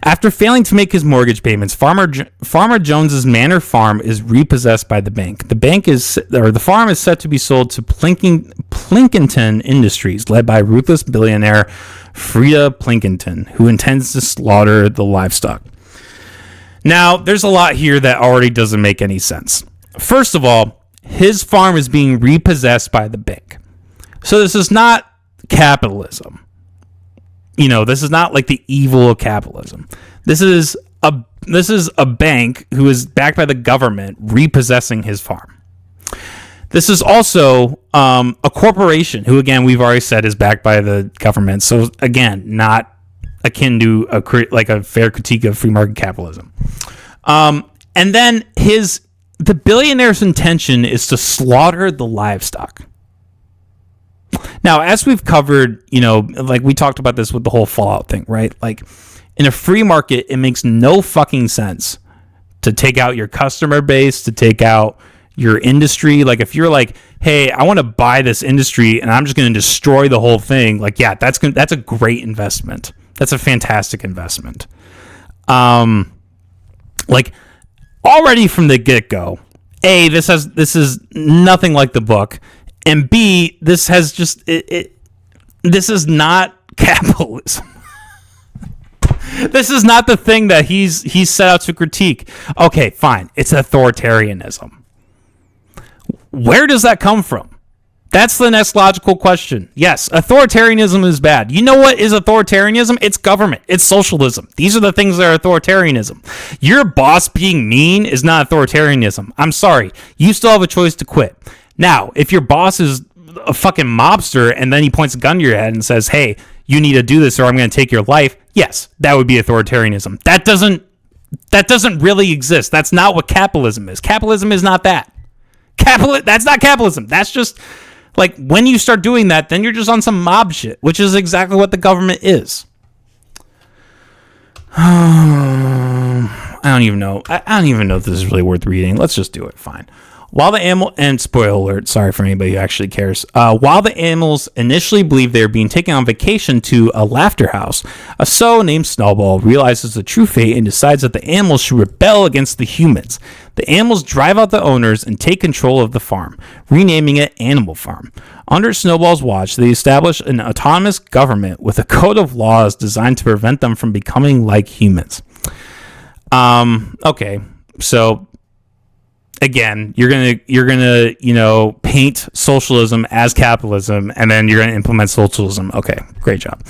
After failing to make his mortgage payments, Farmer Jones's Manor Farm is repossessed by the bank. The farm is set to be sold to Plinkington Industries, led by ruthless billionaire Frida Plinkington, who intends to slaughter the livestock. Now, there's a lot here that already doesn't make any sense. First of all, his farm is being repossessed by the bank. So this is not capitalism. This is not like the evil of capitalism. This is a bank who is backed by the government repossessing his farm. This is also a corporation who, again, we've already said is backed by the government. So, again, not akin to a fair critique of free market capitalism. And then the billionaire's intention is to slaughter the livestock. Now, as we've covered, we talked about this with the whole Fallout thing, right? Like, in a free market, it makes no fucking sense to take out your customer base, to take out your industry. Like, if you're like, hey, I want to buy this industry and I'm just going to destroy the whole thing, like, yeah, that's a great investment. That's a fantastic investment. Like, already from the get-go, A, this is nothing like the book, and B, this has just this is not capitalism. This is not the thing that he's set out to critique. Okay, fine. It's authoritarianism. Where does that come from? That's the next logical question. Yes, authoritarianism is bad. You know what is authoritarianism? It's government. It's socialism. These are the things that are authoritarianism. Your boss being mean is not authoritarianism. I'm sorry. You still have a choice to quit. Now, if your boss is a fucking mobster and then he points a gun to your head and says, hey, you need to do this or I'm going to take your life, yes, that would be authoritarianism. That doesn't really exist. That's not what capitalism is. Capitalism is not that. That's not capitalism. That's just like when you start doing that, then you're just on some mob shit, which is exactly what the government is. I don't even know. I don't even know if this is really worth reading. Let's just do it. Fine. While the animal, and spoiler alert, sorry for anybody who actually cares. While the animals initially believe they're being taken on vacation to a laughter house, a sow named Snowball realizes the true fate and decides that the animals should rebel against the humans. The animals drive out the owners and take control of the farm, renaming it Animal Farm. Under Snowball's watch, they establish an autonomous government with a code of laws designed to prevent them from becoming like humans. Okay, so again, you're gonna paint socialism as capitalism, and then you're gonna implement socialism. Okay, great job.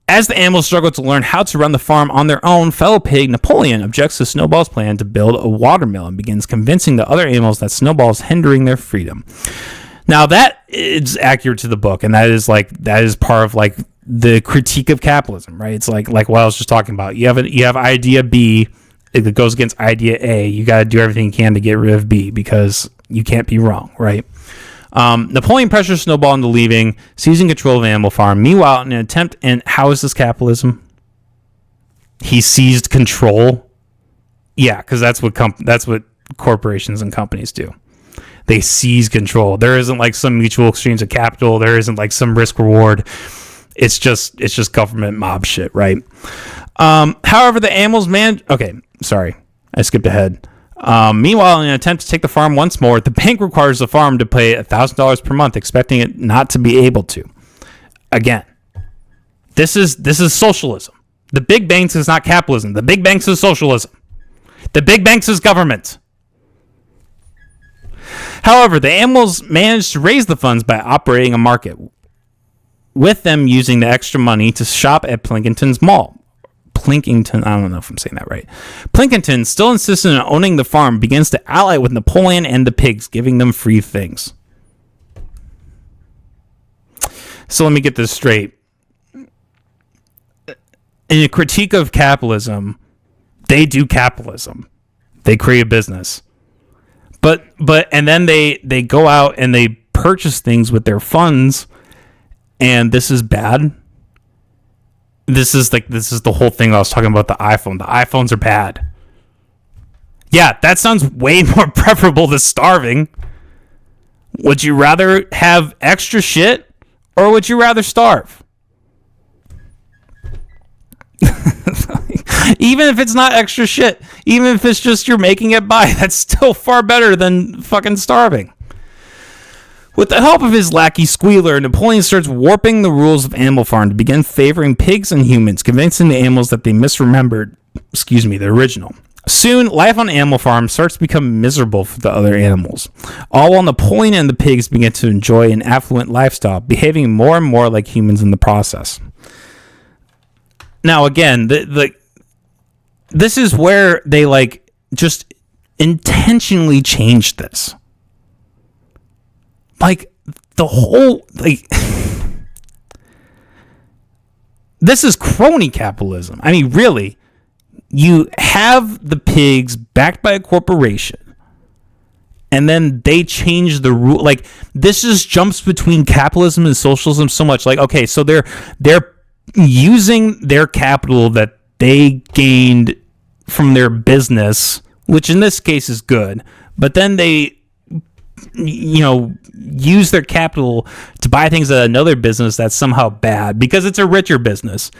As the animals struggle to learn how to run the farm on their own, fellow pig Napoleon objects to Snowball's plan to build a watermill and begins convincing the other animals that Snowball is hindering their freedom. Now that is accurate to the book, and that is part of like the critique of capitalism, right? It's like what I was just talking about. You have idea B. If it goes against idea A, you got to do everything you can to get rid of B because you can't be wrong, right? Napoleon pressures Snowball into leaving, seizing control of Animal Farm. Meanwhile, in an attempt, and how is this capitalism? He seized control. Yeah, because that's what corporations and companies do. They seize control. There isn't like some mutual exchange of capital. There isn't like some risk reward. It's just government mob shit, right? However, the animals okay, sorry, I skipped ahead. Meanwhile, in an attempt to take the farm once more, the bank requires the farm to pay $1,000 per month, expecting it not to be able to. Again, this is socialism. The big banks is not capitalism. The big banks is socialism. The big banks is government. However, the animals managed to raise the funds by operating a market, with them using the extra money to shop at Plinkington's mall. Plinkington, I don't know if I'm saying that right. Plinkington, still insistent on owning the farm, begins to ally with Napoleon and the pigs, giving them free things. So let me get this straight. In a critique of capitalism, they do capitalism. They create a business. But and then they go out and they purchase things with their funds, and this is bad. This is the whole thing I was talking about, the iPhone. The iPhones are bad. Yeah, that sounds way more preferable to starving. Would you rather have extra shit, or would you rather starve? Even if it's not extra shit, even if it's just you're making it by, that's still far better than fucking starving. With the help of his lackey Squealer, Napoleon starts warping the rules of Animal Farm to begin favoring pigs and humans, convincing the animals that they misremembered, the original. Soon, life on Animal Farm starts to become miserable for the other animals, all while Napoleon and the pigs begin to enjoy an affluent lifestyle, behaving more and more like humans in the process. Now, again, this is where they just intentionally changed this. The whole this is crony capitalism. I mean, really. You have the pigs backed by a corporation, and then they change the rule. This just jumps between capitalism and socialism so much. Okay, so they're using their capital that they gained from their business, which in this case is good, but then they use their capital to buy things at another business that's somehow bad because it's a richer business,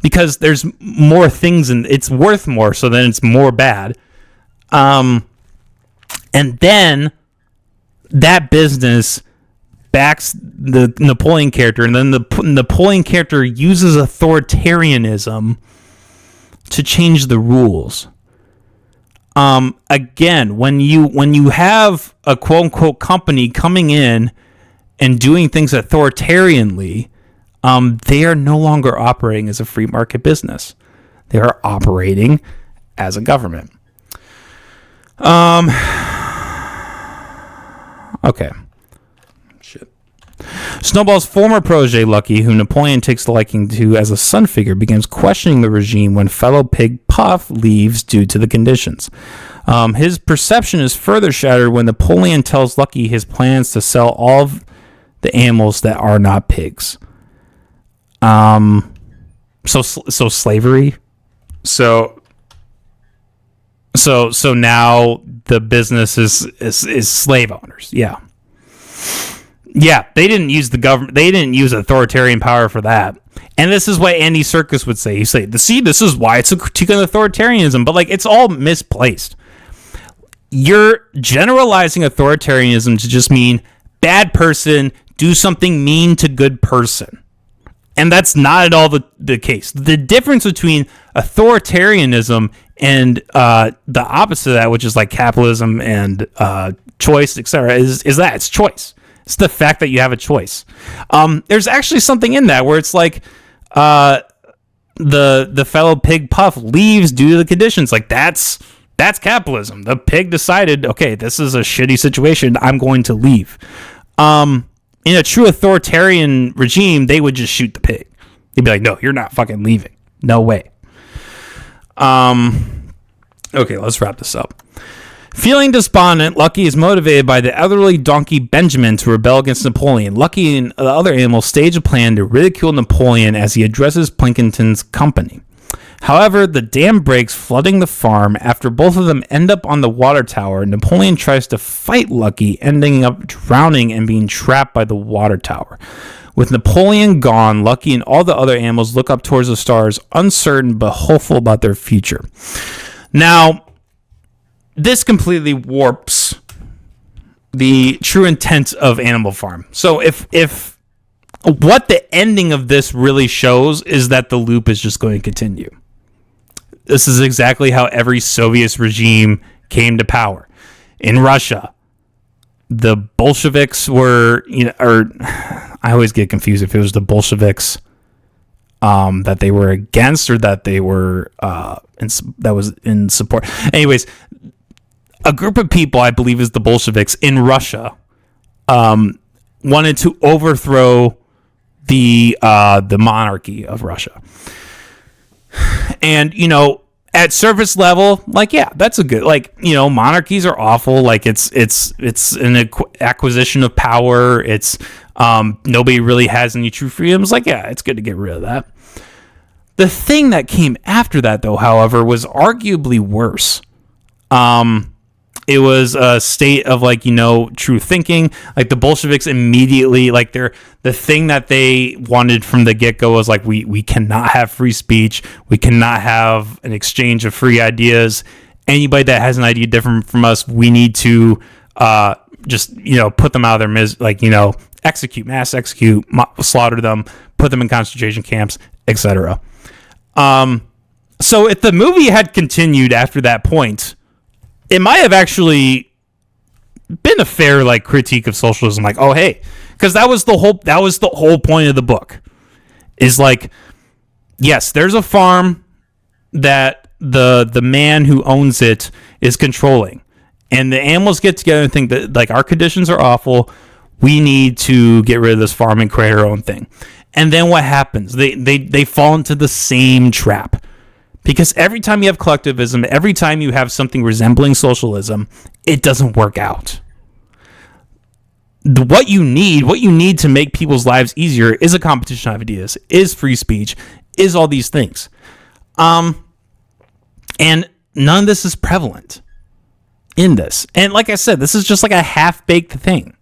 because there's more things and it's worth more, so then it's more bad. And then that business backs the Napoleon character, and then the Napoleon character uses authoritarianism to change the rules. Again, when you have a quote unquote company coming in and doing things authoritarianly, they are no longer operating as a free market business. They are operating as a government. Okay. Shit. Snowball's former protege, Lucky, who Napoleon takes a liking to as a son figure, begins questioning the regime when fellow pig Puff leaves due to the conditions. His perception is further shattered when Napoleon tells Lucky his plans to sell all of the animals that are not pigs. So slavery. So now the business is slave owners. Yeah. Yeah, they didn't use the government. They didn't use authoritarian power for that. And this is what Andy Serkis would say. He'd say, "See, this is why it's a critique of authoritarianism." But it's all misplaced. You're generalizing authoritarianism to just mean bad person, do something mean to good person. And that's not at all the case. The difference between authoritarianism and the opposite of that, which is capitalism and choice, etc., is that it's choice. It's the fact that you have a choice. There's actually something in that where it's the fellow pig Puff leaves due to the conditions. That's capitalism. The pig decided, okay, this is a shitty situation, I'm going to leave. In a true authoritarian regime, they would just shoot the pig. They'd be like, no, you're not fucking leaving. No way. Okay, let's wrap this up. Feeling despondent, Lucky is motivated by the elderly donkey Benjamin to rebel against Napoleon. Lucky and the other animals stage a plan to ridicule Napoleon as he addresses Plankinton's company. However, the dam breaks, flooding the farm. After both of them end up on the water tower, Napoleon tries to fight Lucky, ending up drowning and being trapped by the water tower. With Napoleon gone, Lucky and all the other animals look up towards the stars, uncertain but hopeful about their future. Now, this completely warps the true intent of Animal Farm. So if what the ending of this really shows is that the loop is just going to continue. This is exactly how every Soviet regime came to power. In Russia, the Bolsheviks were, or I always get confused if it was the Bolsheviks that they were against or that they were that was in support. Anyways, a group of people, I believe is the Bolsheviks in Russia, wanted to overthrow the monarchy of Russia. And, at surface level, yeah, that's a good, monarchies are awful. It's an acquisition of power. It's, nobody really has any true freedoms. Yeah, it's good to get rid of that. The thing that came after that, though, however, was arguably worse. It was a state of like, true thinking. Like the Bolsheviks immediately, like the thing that they wanted from the get-go was like, we cannot have free speech. We cannot have an exchange of free ideas. Anybody that has an idea different from us, we need to just, put them out of their mass execute, slaughter them, put them in concentration camps, etc. So if the movie had continued after that point, it might have actually been a fair like critique of socialism. Like, oh hey, because that was the whole point of the book. Is like, yes, there's a farm that the man who owns it is controlling, and the animals get together and think that like our conditions are awful. We need to get rid of this farm and create our own thing. And then what happens? They fall into the same trap. Because every time you have collectivism, every time you have something resembling socialism, it doesn't work out. What you need to make people's lives easier is a competition of ideas, is free speech, is all these things. And none of this is prevalent in this. And like I said, this is just like a half-baked thing.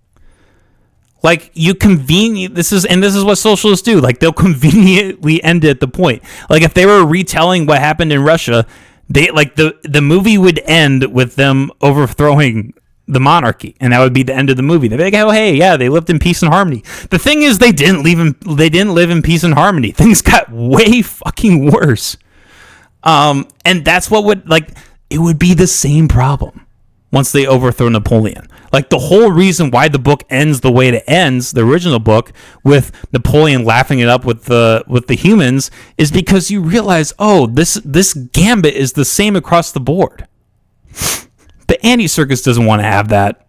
Like this is what socialists do. Like they'll conveniently end it at the point. Like if they were retelling what happened in Russia, they like the movie would end with them overthrowing the monarchy, and that would be the end of the movie. They'd be like, oh hey, yeah, they lived in peace and harmony. The thing is, they didn't live in peace and harmony. Things got way fucking worse. And that's what it would be the same problem once they overthrow Napoleon. Like the whole reason why the book ends the way it ends, the original book, with Napoleon laughing it up with the humans, is because you realize, oh, this gambit is the same across the board. But Andy Serkis doesn't want to have that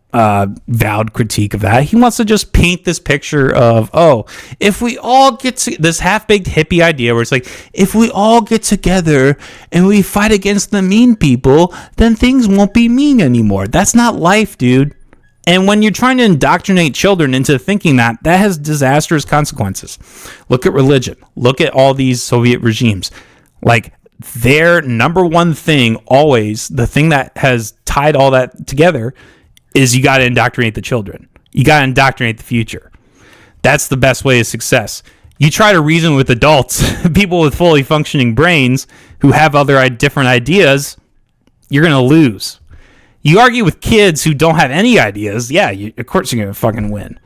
vowed critique of that. He wants to just paint this picture of, oh, if we all get to this half-baked hippie idea where it's like, if we all get together and we fight against the mean people, then things won't be mean anymore. That's not life, dude. And when you're trying to indoctrinate children into thinking that has disastrous consequences. Look at religion. Look at all these Soviet regimes. Like, their number one thing, always, the thing that has tied all that together, is you got to indoctrinate the children. You got to indoctrinate the future. That's the best way to success. You try to reason with adults, people with fully functioning brains who have other different ideas, you're going to lose. You argue with kids who don't have any ideas, of course you're going to fucking win.